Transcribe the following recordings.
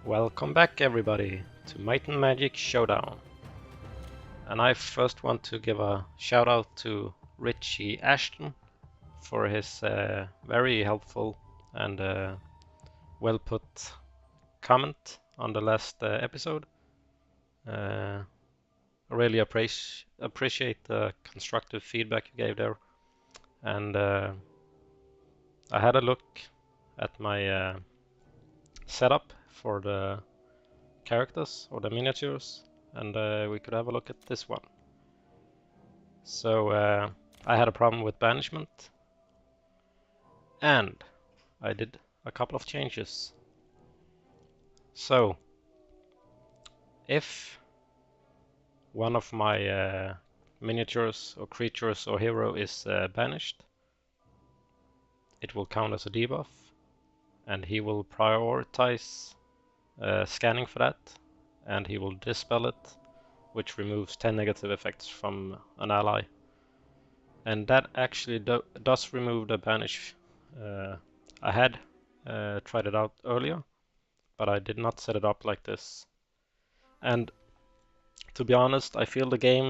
Welcome back everybody to Might and Magic Showdown. And I first want to give a shout out to Richie Ashton for his very helpful and well put comment on the last episode. I really appreciate the constructive feedback you gave there. And I had a look at my setup for the characters or the miniatures, and we could have a look at this one. So I had a problem with banishment, and I did a couple of changes. So if one of my miniatures or creatures or hero is banished, it will count as a debuff, and he will prioritize scanning for that, and he will dispel it, which removes 10 negative effects from an ally. And that actually does remove the banish. I had tried it out earlier, but I did not set it up like this. And to be honest, I feel the game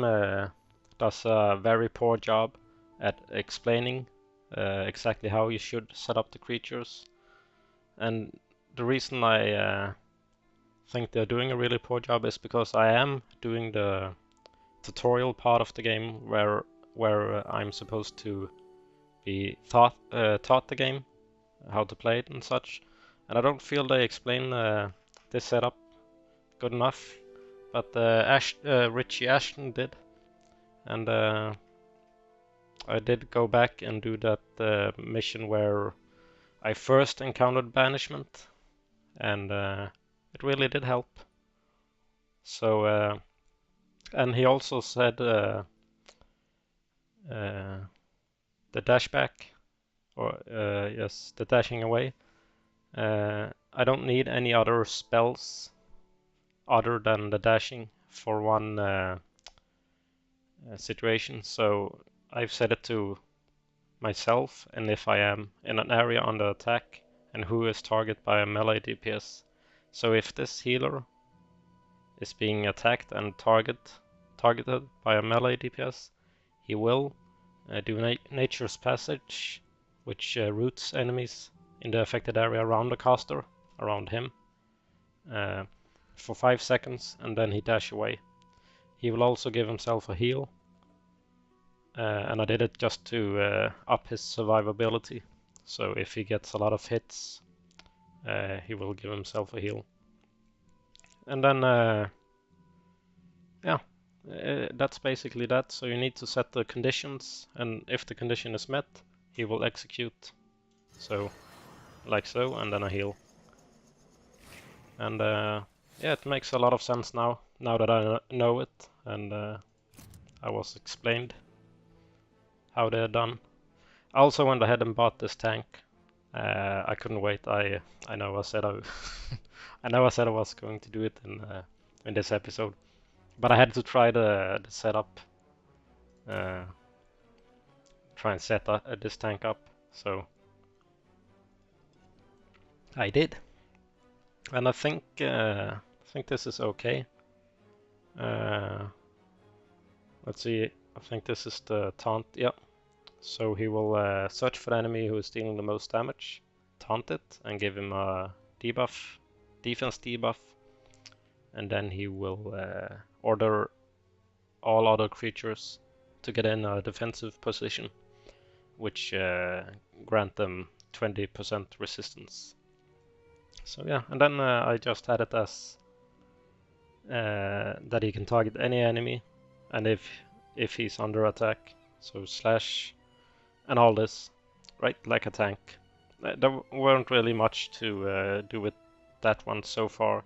does a very poor job at explaining exactly how you should set up the creatures. And the reason I think they're doing a really poor job is because I am doing the tutorial part of the game where I'm supposed to be taught the game, how to play it and such, and I don't feel they explain this setup good enough, but Richie Ashton did, and I did go back and do that mission where I first encountered banishment, and it really did help. So and he also said the dashback, or yes, the dashing away. I don't need any other spells other than the dashing for one situation, so I've set it to myself, and if I am in an area under attack and who is targeted by a melee DPS. So if this healer is being attacked and targeted by a melee DPS, he will do Nature's Passage, which roots enemies in the affected area around the caster, around him, for 5 seconds, and then he dash away. He will also give himself a heal, and I did it just to up his survivability. So if he gets a lot of hits, he will give himself a heal. And then, yeah, that's basically that. So you need to set the conditions, and if the condition is met, he will execute. So, like so, and then a heal. And yeah, it makes a lot of sense now that I know it, and I was explained how they're done. I also went ahead and bought this tank. I couldn't wait. I know I said I know I said I was going to do it in this episode, but I had to try the setup, try and set this tank up. So I did, and I think this is okay. Let's see. I think this is the taunt. Yeah. So he will search for the enemy who is dealing the most damage, taunt it, and give him a debuff, defense debuff, and then he will order all other creatures to get in a defensive position, which grant them 20% resistance. So yeah, and then I just had it as that he can target any enemy, and if he's under attack, so slash and all this, right, like a tank. There weren't really much to do with that one so far.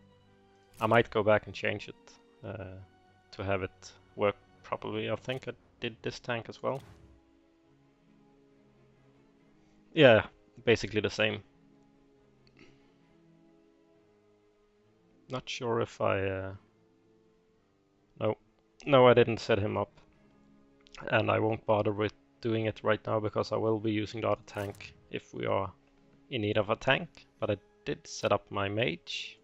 I might go back and change it to have it work properly. I think I did this tank as well. Yeah, basically the same. Not sure if I... No, I didn't set him up. And I won't bother with doing it right now because I will be using the other tank if we are in need of a tank. But I did set up my mage.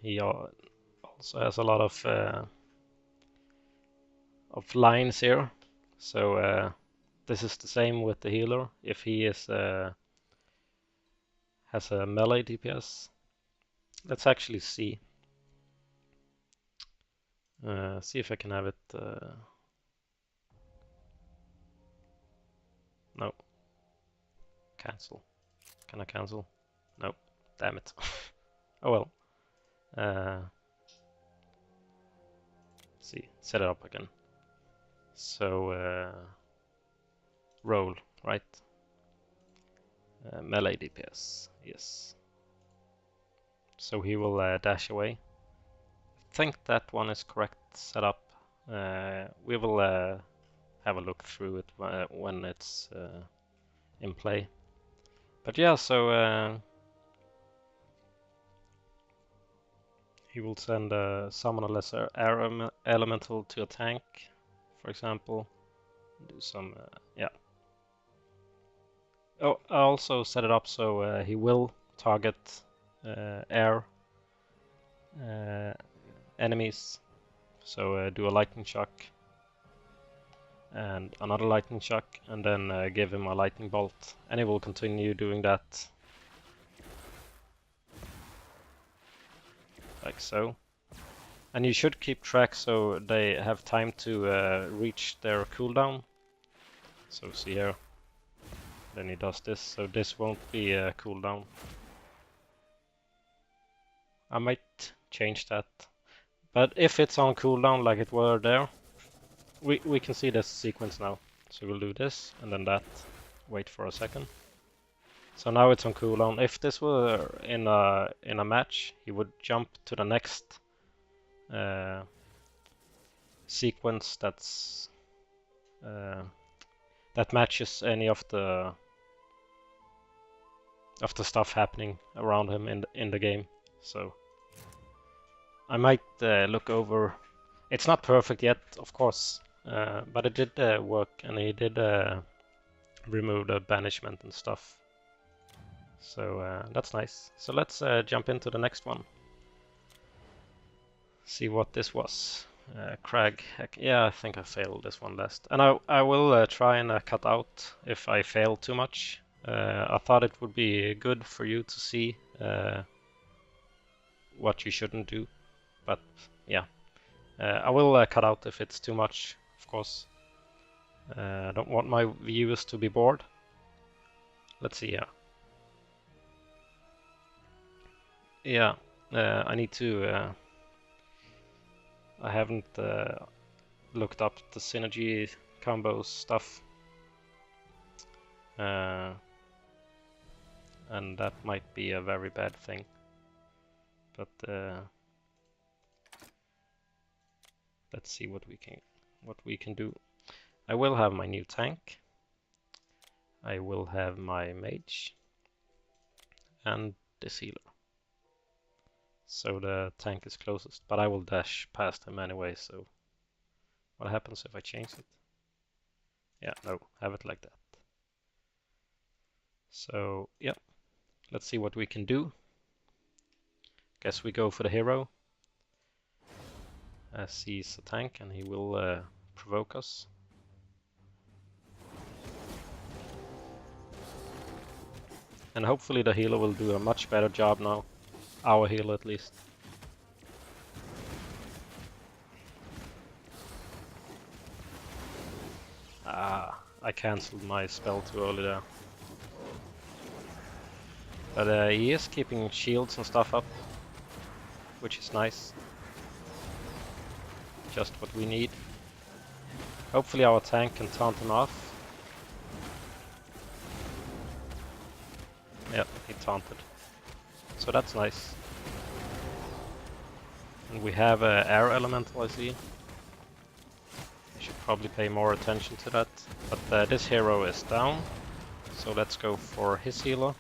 He also has a lot of lines here. So this is the same with the healer. If he is has a melee DPS, let's actually see. See if I can have it. No. Cancel. Can I cancel? No. Damn it. Oh well. See. Set it up again. So roll, right? Melee DPS. Yes. So he will dash away. I think that one is correct setup. We will have a look through it when it's in play. But yeah, so he will send summon a lesser air elemental to a tank, for example. Do some, yeah. Oh, I also set it up so he will target air enemies. So do a lightning shock and another lightning shock, and then give him a lightning bolt, and he will continue doing that like so. And you should keep track so they have time to reach their cooldown. So see here, then he does this, so this won't be a cooldown. I might change that, but if it's on cooldown like it were there, we can see this sequence now. So we'll do this and then that. Wait for a second. So now it's on cooldown. If this were in a match, he would jump to the next sequence that's that matches any of the stuff happening around him in the game. So I might look over. It's not perfect yet, of course, but it did work, and he did remove the banishment and stuff. So that's nice. So let's jump into the next one. See what this was. Crag. Heck, yeah, I think I failed this one last. And I will try and cut out if I fail too much. I thought it would be good for you to see what you shouldn't do. But yeah, I will cut out if it's too much, of course. I don't want my viewers to be bored. Let's see here. Yeah, I need to... I haven't looked up the synergy combos stuff. And that might be a very bad thing. But let's see what we can do. I will have my new tank. I will have my mage and this healer. So the tank is closest, but I will dash past him anyway, so what happens if I change it? Yeah, no, have it like that. So, yeah, let's see what we can do. Guess we go for the hero, as he's a tank and he will provoke us. And hopefully the healer will do a much better job now. Our healer at least. Ah, I cancelled my spell too early there. But he is keeping shields and stuff up, which is nice. Just what we need. Hopefully our tank can taunt him off. Yeah, he taunted. So that's nice. And we have an air elemental, I see. I should probably pay more attention to that. But this hero is down, so let's go for his healer.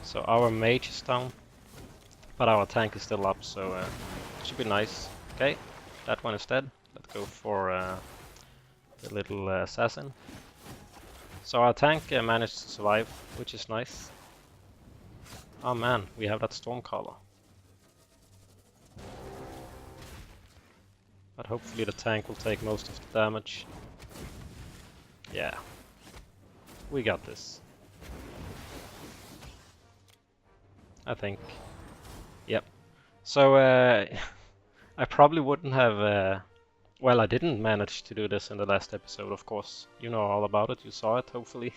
So our mage is down, but our tank is still up, so it should be nice. Okay, that one is dead. Let's go for the little assassin. So our tank managed to survive, which is nice. Oh man, we have that Stormcaller. But hopefully the tank will take most of the damage. Yeah. We got this. I think. Yep. So, I probably wouldn't have... well, I didn't manage to do this in the last episode, of course. You know all about it, you saw it, hopefully.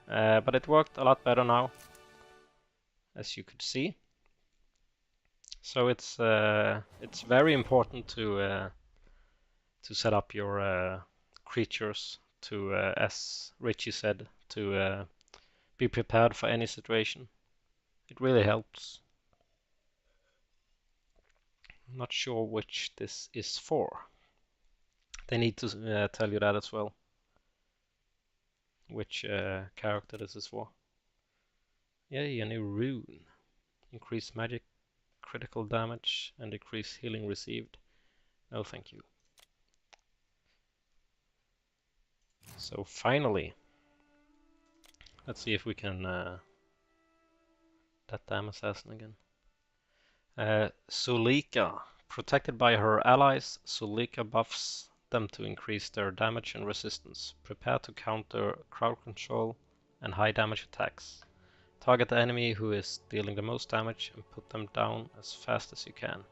But it worked a lot better now, as you could see. So it's very important to set up your creatures to, as Richie said, to be prepared for any situation. It really helps. I'm not sure which this is for. They need to tell you that as well. Which character this is for. Yay, a new rune. Increase magic critical damage and decrease healing received. No, thank you. So finally, let's see if we can that damn assassin again. Sulika. Protected by her allies, Sulika buffs them to increase their damage and resistance. Prepare to counter crowd control and high damage attacks. Target the enemy who is dealing the most damage and put them down as fast as you can.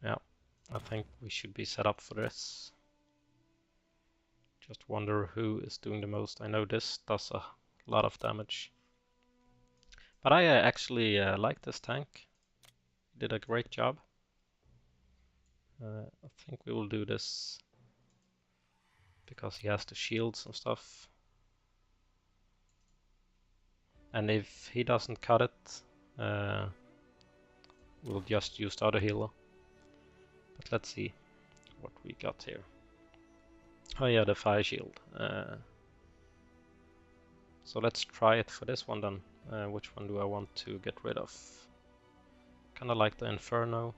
Yeah, I think we should be set up for this. Just wonder who is doing the most. I know this does a lot of damage. But I actually like this tank. He did a great job. I think we will do this because he has the shields and stuff. And if he doesn't cut it, we'll just use the other healer. But let's see what we got here. Oh yeah, the fire shield. So let's try it for this one then. Which one do I want to get rid of? Kinda like the Inferno.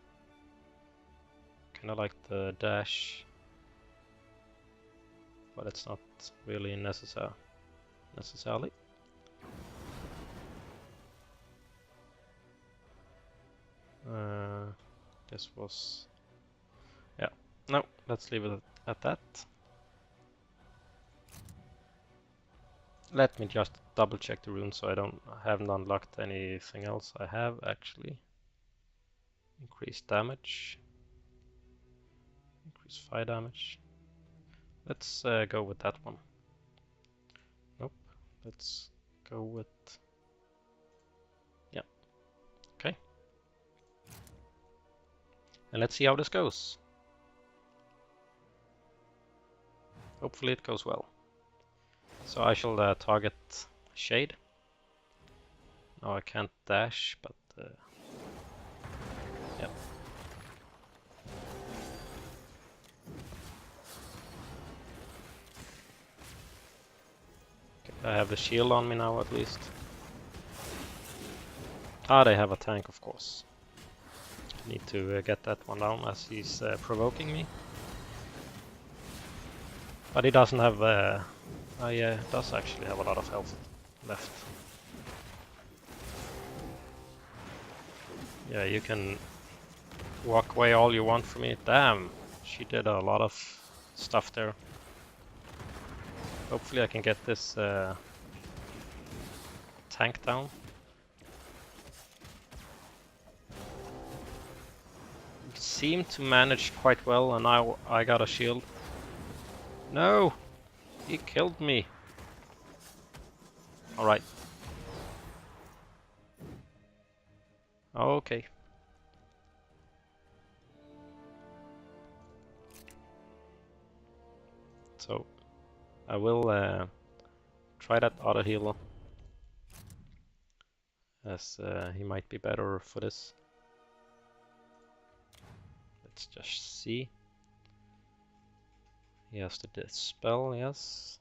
Kinda like the Dash. But it's not really necessarily. This was... yeah, no, let's leave it at that. Let me just double check the runes so I haven't unlocked anything else. I have actually. Increased damage. Increase fire damage. Let's go with that one. Nope. Let's go with... yeah. Okay. And let's see how this goes. Hopefully it goes well. So I shall target Shade. No, I can't dash, but yep. Okay, I have the shield on me now at least. Ah, they have a tank, of course. I need to get that one down as he's provoking me. But he doesn't have... oh yeah, it does actually have a lot of health left. Yeah, you can walk away all you want from me. Damn, she did a lot of stuff there. Hopefully I can get this tank down. It seemed to manage quite well, and now I got a shield. No! He killed me. Alright. Okay. So, I will try that other healer. As he might be better for this. Let's just see. He has to dispel, yes.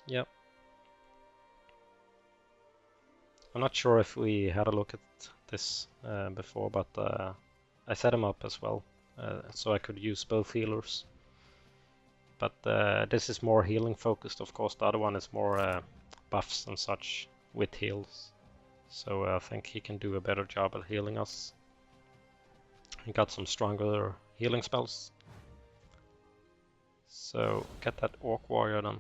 Yep. I'm not sure if we had a look at this before, but I set him up as well, so I could use both healers. But this is more healing focused, of course. The other one is more buffs and such with heals. So I think he can do a better job at healing us. He got some stronger healing spells. So get that Orc Warrior then.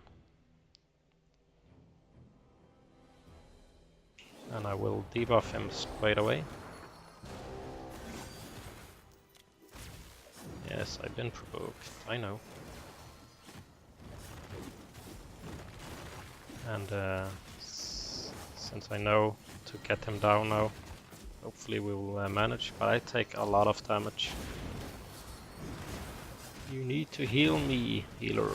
And I will debuff him straight away. Yes, I've been provoked, I know. And since I know to get him down now, hopefully we will manage, but I take a lot of damage. You need to heal me, healer.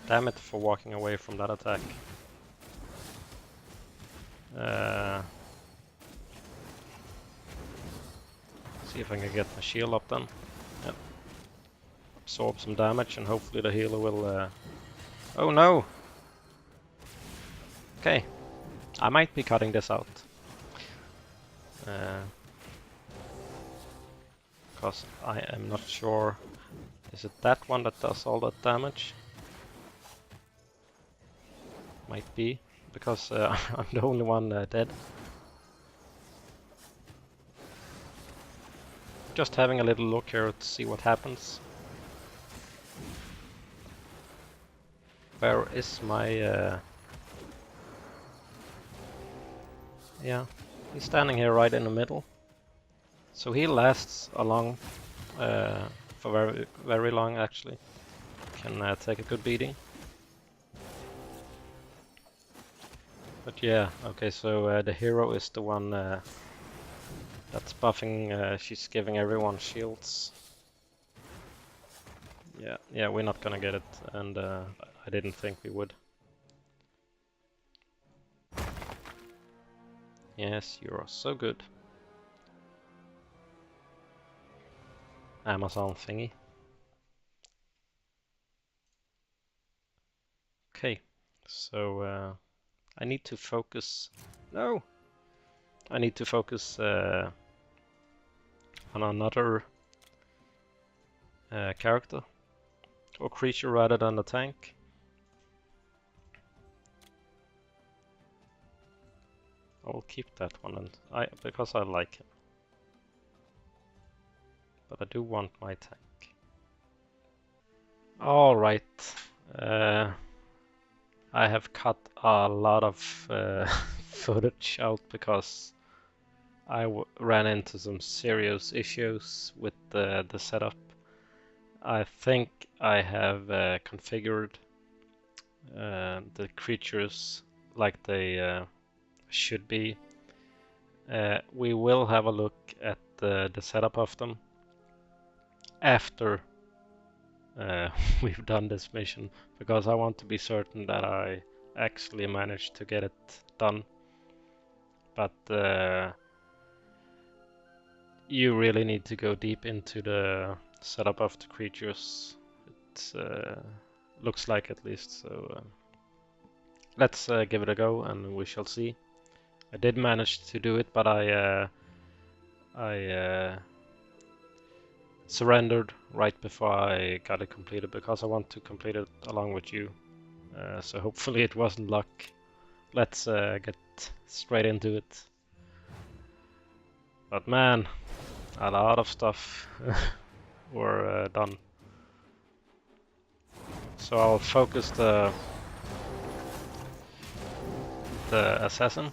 Damn it for walking away from that attack. See if I can get my shield up then. Yep. Absorb some damage and hopefully the healer will... Oh no! Okay, I might be cutting this out. Because I am not sure. Is it that one that does all that damage? Might be, because I'm the only one dead. Just having a little look here to see what happens. Where is my... Yeah, he's standing here right in the middle. So he lasts along for very, very long actually. Can take a good beating. But yeah, okay, so the hero is the one that's buffing, she's giving everyone shields. Yeah, we're not gonna get it, and I didn't think we would. Yes, you are so good. Amazon thingy. Okay, so I need to focus... No! I need to focus on another character or creature rather than the tank. I'll keep that one, and because I like him. But I do want my tank. Alright. I have cut a lot of footage out because I ran into some serious issues with the setup. I think I have configured the creatures like they should be. We will have a look at the setup of them after we've done this mission, because I want to be certain that I actually managed to get it done. But you really need to go deep into the setup of the creatures. It looks like, at least, so let's give it a go and we shall see. I did manage to do it, but I surrendered right before I got it completed because I want to complete it along with you. So hopefully it wasn't luck. Let's get straight into it. But man, a lot of stuff were done. So I'll focus the assassin,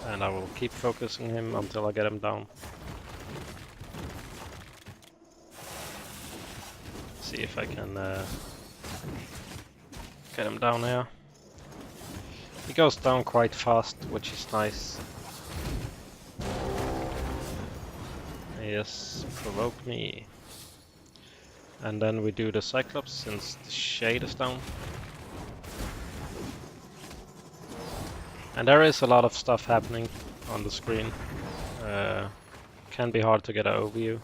and I will keep focusing him until I get him down. See if I can get him down here. He goes down quite fast, which is nice. Yes, provoke me. And then we do the Cyclops since the shade is down. And there is a lot of stuff happening on the screen. Can be hard to get an overview,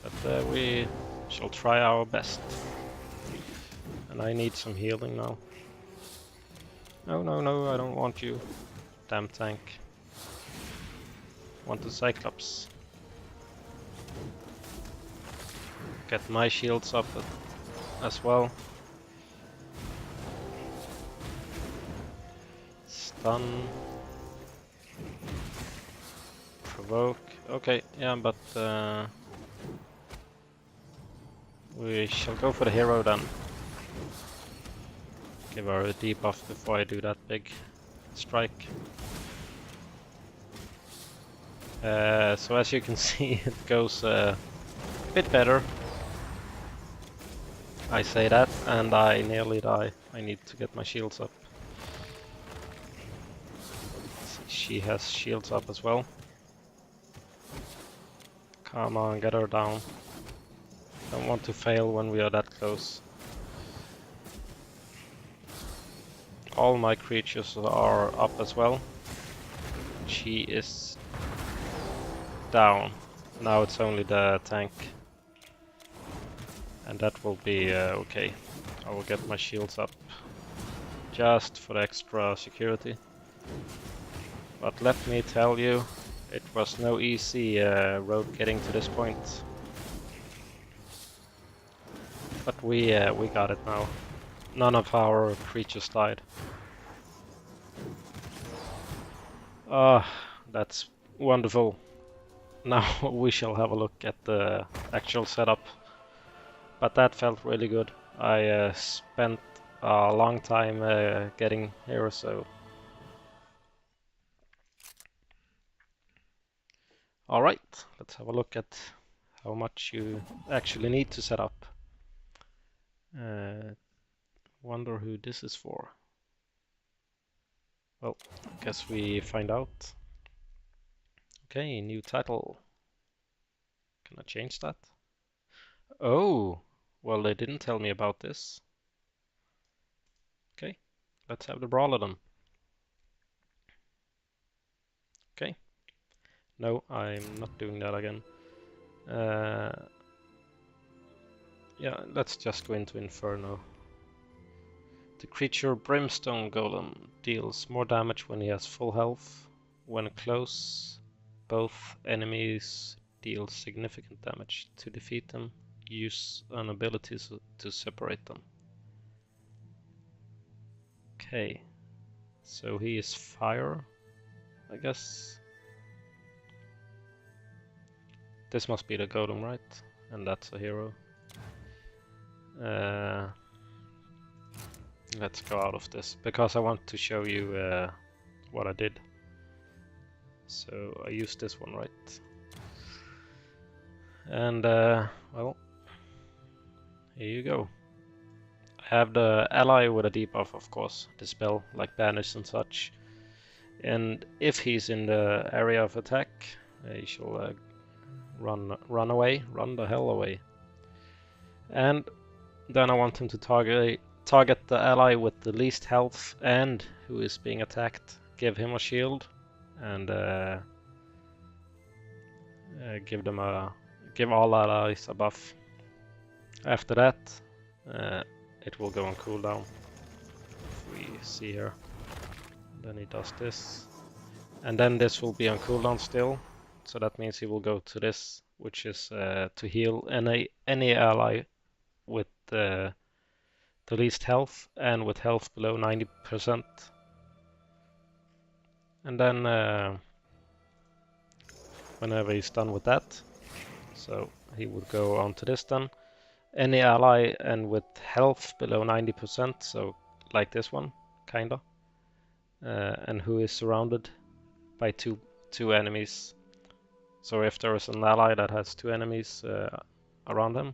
but we shall try our best. And I need some healing now. No, no, no, I don't want you. Damn tank. Want the Cyclops. Get my shields up as well. Stun. Provoke. Okay, yeah, but we shall go for the hero then. Give her a debuff before I do that big strike. So as you can see, it goes a bit better. I say that, and I nearly die. I need to get my shields up. She has shields up as well. Come on, get her down. Don't want to fail when we are that close. All my creatures are up as well. She is down. Now it's only the tank. And that will be okay. I will get my shields up just for the extra security. But let me tell you, it was no easy road getting to this point. But we got it now. None of our creatures died. Ah, that's wonderful. Now we shall have a look at the actual setup. But that felt really good. I spent a long time getting here, so... Alright, let's have a look at how much you actually need to set up. Wonder who this is for. Well, guess we find out. Okay, new title. Can I change that? Oh, well, they didn't tell me about this. Okay, let's have the brawler then. Okay. No, I'm not doing that again. Yeah, let's just go into Inferno. The creature Brimstone Golem deals more damage when he has full health. When close, both enemies deal significant damage. To defeat them, use an ability to separate them. Okay, so he is fire, I guess. This must be the golem, right? And that's a hero. Let's go out of this, because I want to show you what I did. So I used this one, right? And well, here you go. I have the ally with a debuff, of course, dispel, like banish and such. And if he's in the area of attack, he shall run away, run the hell away. And then I want him to target the ally with the least health and who is being attacked. Give him a shield and give all allies a buff. After that, it will go on cooldown. If we see here, then he does this, and then this will be on cooldown still. So that means he will go to this, which is to heal any ally with the least health and with health below 90%. And then whenever he's done with that, so he would go on to this then. Any ally and with health below 90%, so like this one, kinda, and who is surrounded by two enemies. So if there is an ally that has two enemies around him,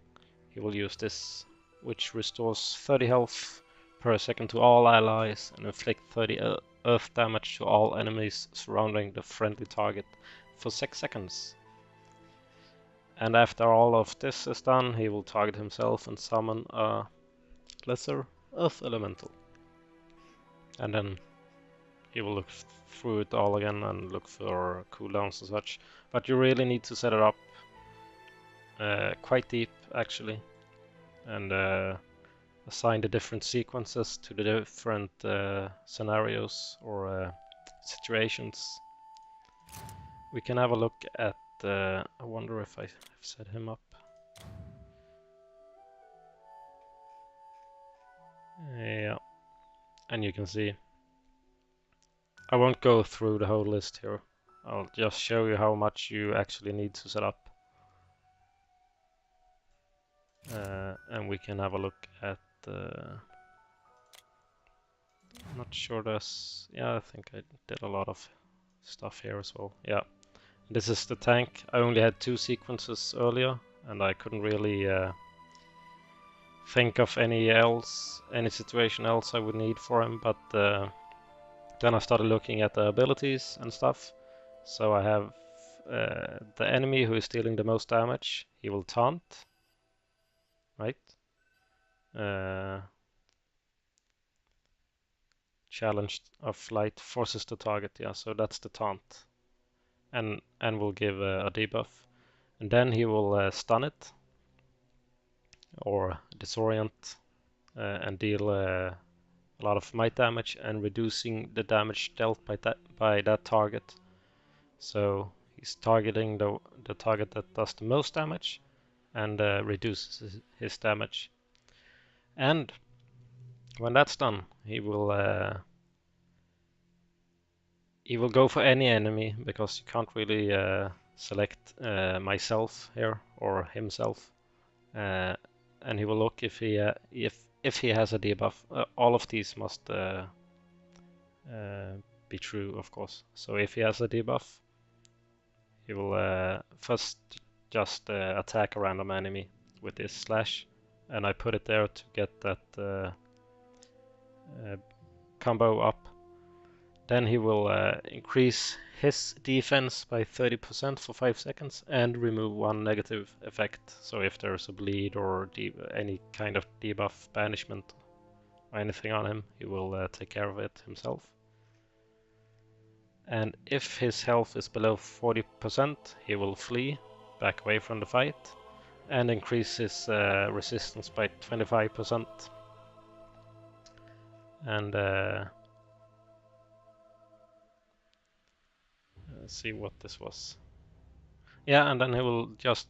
he will use this, which restores 30 health per second to all allies and inflict 30 earth damage to all enemies surrounding the friendly target for 6 seconds. And after all of this is done, he will target himself and summon a lesser earth elemental. And then he will look through it all again and look for cooldowns and such. But you really need to set it up quite deep, actually, and assign the different sequences to the different scenarios or situations. We can have a look at, I wonder if I have set him up. Yeah, and you can see I won't go through the whole list here. I'll just show you how much you actually need to set up. And we can have a look at I'm not sure there's, yeah, I think I did a lot of stuff here as well. Yeah, this is the tank. I only had 2 sequences earlier, and I couldn't really think of any situation else I would need for him, but then I started looking at the abilities and stuff. So I have the enemy who is dealing the most damage, he will taunt, right? Challenge of flight forces the target, yeah, so that's the taunt. And will give a debuff. And then he will stun it, or disorient, and deal a lot of might damage, and reducing the damage dealt by that target. So he's targeting the target that does the most damage, and reduces his damage. And when that's done, he will go for any enemy, because you can't really select myself here or himself. And he will look if he has a debuff. All of these must be true, of course. So if he has a debuff, he will first just attack a random enemy with this slash, and I put it there to get that combo up. Then he will increase his defense by 30% for 5 seconds and remove 1 negative effect. So if there's a bleed or any kind of debuff, banishment, or anything on him, he will take care of it himself. And if his health is below 40%, he will flee, back away from the fight, and increase his resistance by 25%. And let's see what this was. Yeah, and then he will just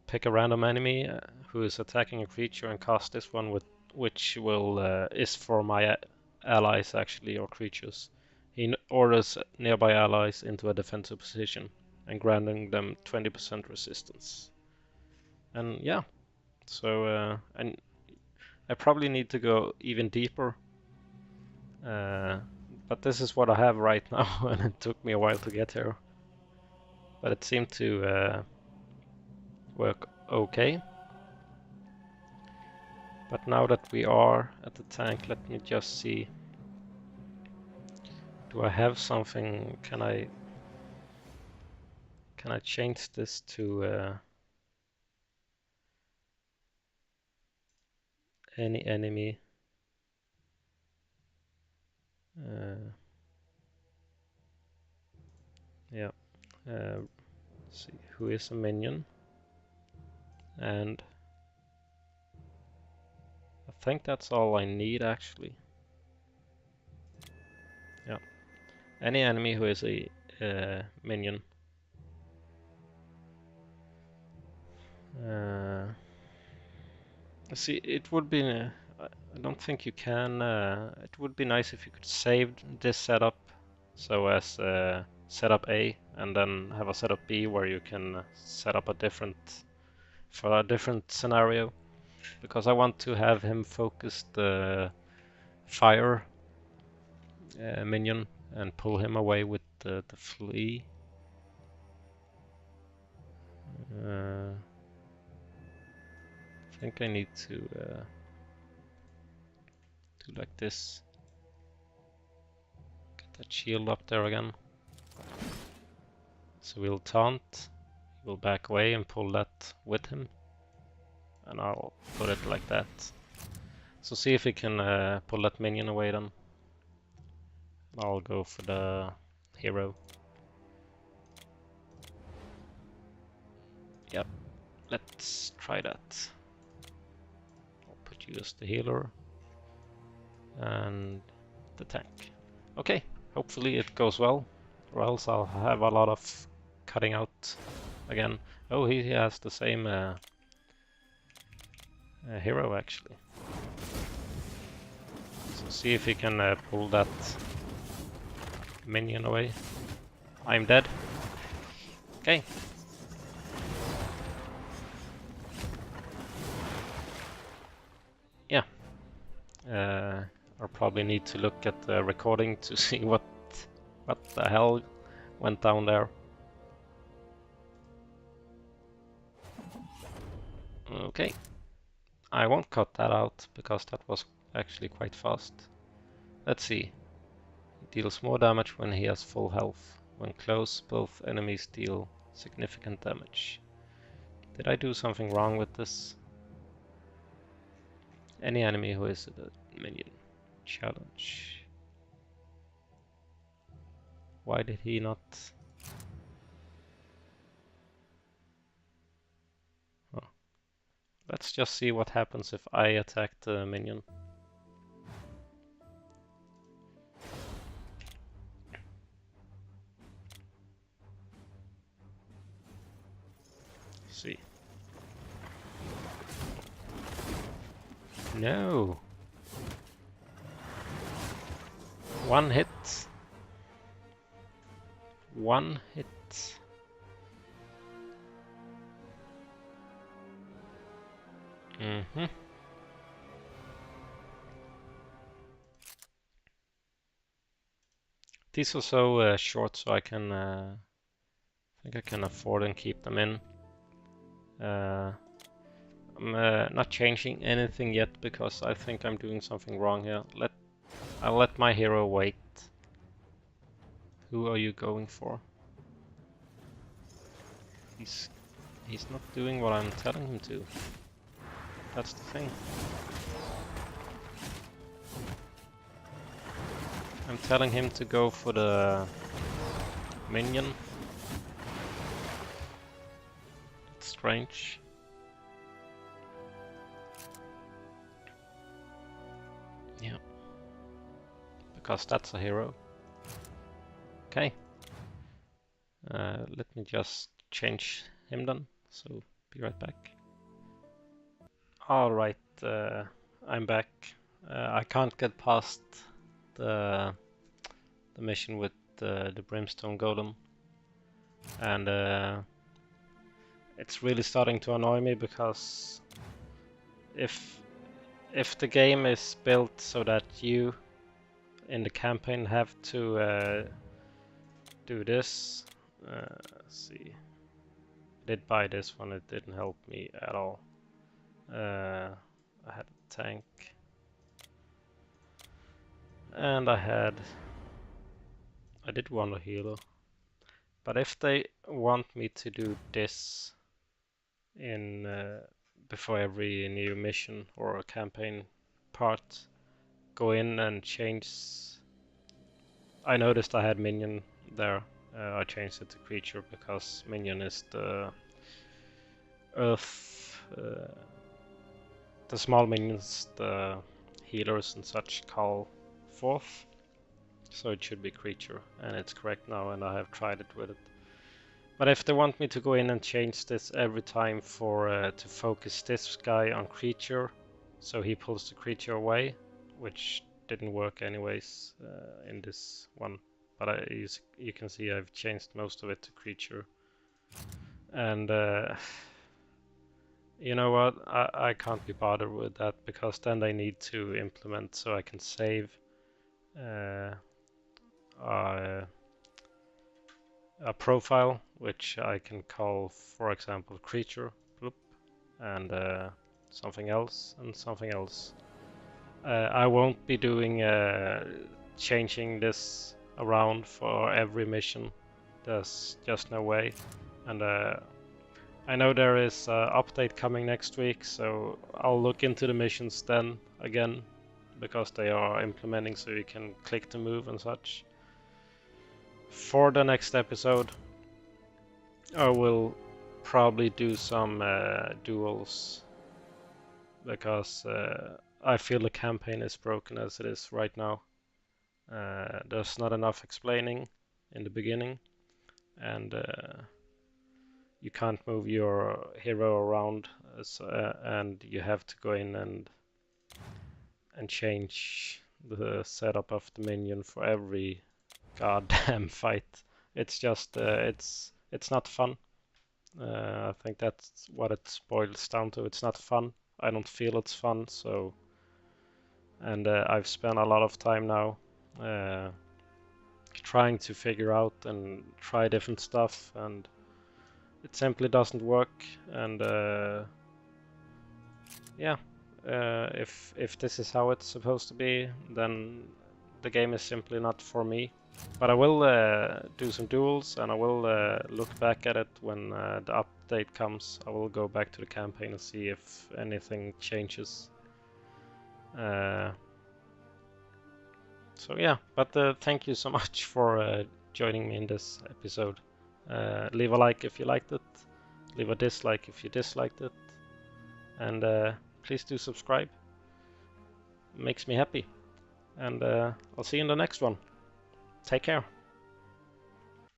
pick a random enemy who is attacking a creature and cast this one, which will is for my allies actually, or creatures. He orders nearby allies into a defensive position and granting them 20% resistance. And yeah, so and I probably need to go even deeper, but this is what I have right now, and it took me a while to get here. But it seemed to work okay. But now that we are at the tank, let me just see. Do I have something? Can I change this to any enemy? Yeah. Let's see who is a minion, and I think that's all I need actually. Yeah. Any enemy who is a minion. See, it would be. I don't think you can. It would be nice if you could save this setup, so as setup A, and then have a setup B where you can set up for a different scenario, because I want to have him focus the fire minion and pull him away with the flee. I think I need to do like this. Get that shield up there again. So we'll taunt, we'll back away and pull that with him. And I'll put it like that. So see if we can pull that minion away then. I'll go for the hero. Yep, let's try that. I'll put you as the healer and the tank. Okay, hopefully it goes well, or else I'll have a lot of cutting out again. Oh, he has the same hero actually. So see if he can pull that minion away. I'm dead. Okay. Yeah. I'll probably need to look at the recording to see what the hell went down there. Okay. I won't cut that out because that was actually quite fast. Let's see. He deals more damage when he has full health. When close, both enemies deal significant damage. Did I do something wrong with this? Any enemy who is a minion. Challenge. Why did he not? Oh. Let's just see what happens if I attack the minion. See. No. One hit. One hit. Mm-hmm. These are so short, so I can think I can afford and keep them in. I'm not changing anything yet because I think I'm doing something wrong here. I'll let my hero wait. Who are you going for? He's not doing what I'm telling him to. That's the thing. I'm telling him to go for the minion. It's strange. Yeah. Because that's a hero. Okay. Let me just change him then. So be right back. Alright, I'm back. I can't get past the mission with the Brimstone Golem. And it's really starting to annoy me because if the game is built so that you in the campaign have to do this, let's see, I did buy this one, it didn't help me at all. I had a tank and I did want a healer, but if they want me to do this in before every new mission or a campaign part, go in and change. I noticed I had minion there. I changed it to creature because minion is the earth, the small minions, the healers and such call forth. So it should be creature, and it's correct now, and I have tried it with it. But if they want me to go in and change this every time for to focus this guy on creature, so he pulls the creature away, which didn't work anyways in this one. But you can see I've changed most of it to creature. And you know what? I can't be bothered with that because then they need to implement so I can save a profile, which I can call, for example, creature, bloop, and something else and something else. I won't be doing changing this around for every mission. There's just no way. And I know there is an update coming next week, so I'll look into the missions then again, because they are implementing so you can click to move and such. For the next episode, I will probably do some duels, because I feel the campaign is broken as it is right now. There's not enough explaining in the beginning, and you can't move your hero around, and you have to go in and change the setup of the minion for every goddamn fight. It's just it's not fun. I think that's what it boils down to. It's not fun. I don't feel it's fun. So, and I've spent a lot of time now trying to figure out and try different stuff, and it simply doesn't work. And yeah, if this is how it's supposed to be, then the game is simply not for me. But I will do some duels, and I will look back at it when the update comes. I will go back to the campaign and see if anything changes. So yeah, but thank you so much for joining me in this episode. Leave a like if you liked it, leave a dislike if you disliked it, and please do subscribe. It makes me happy. And I'll see you in the next one. Take care.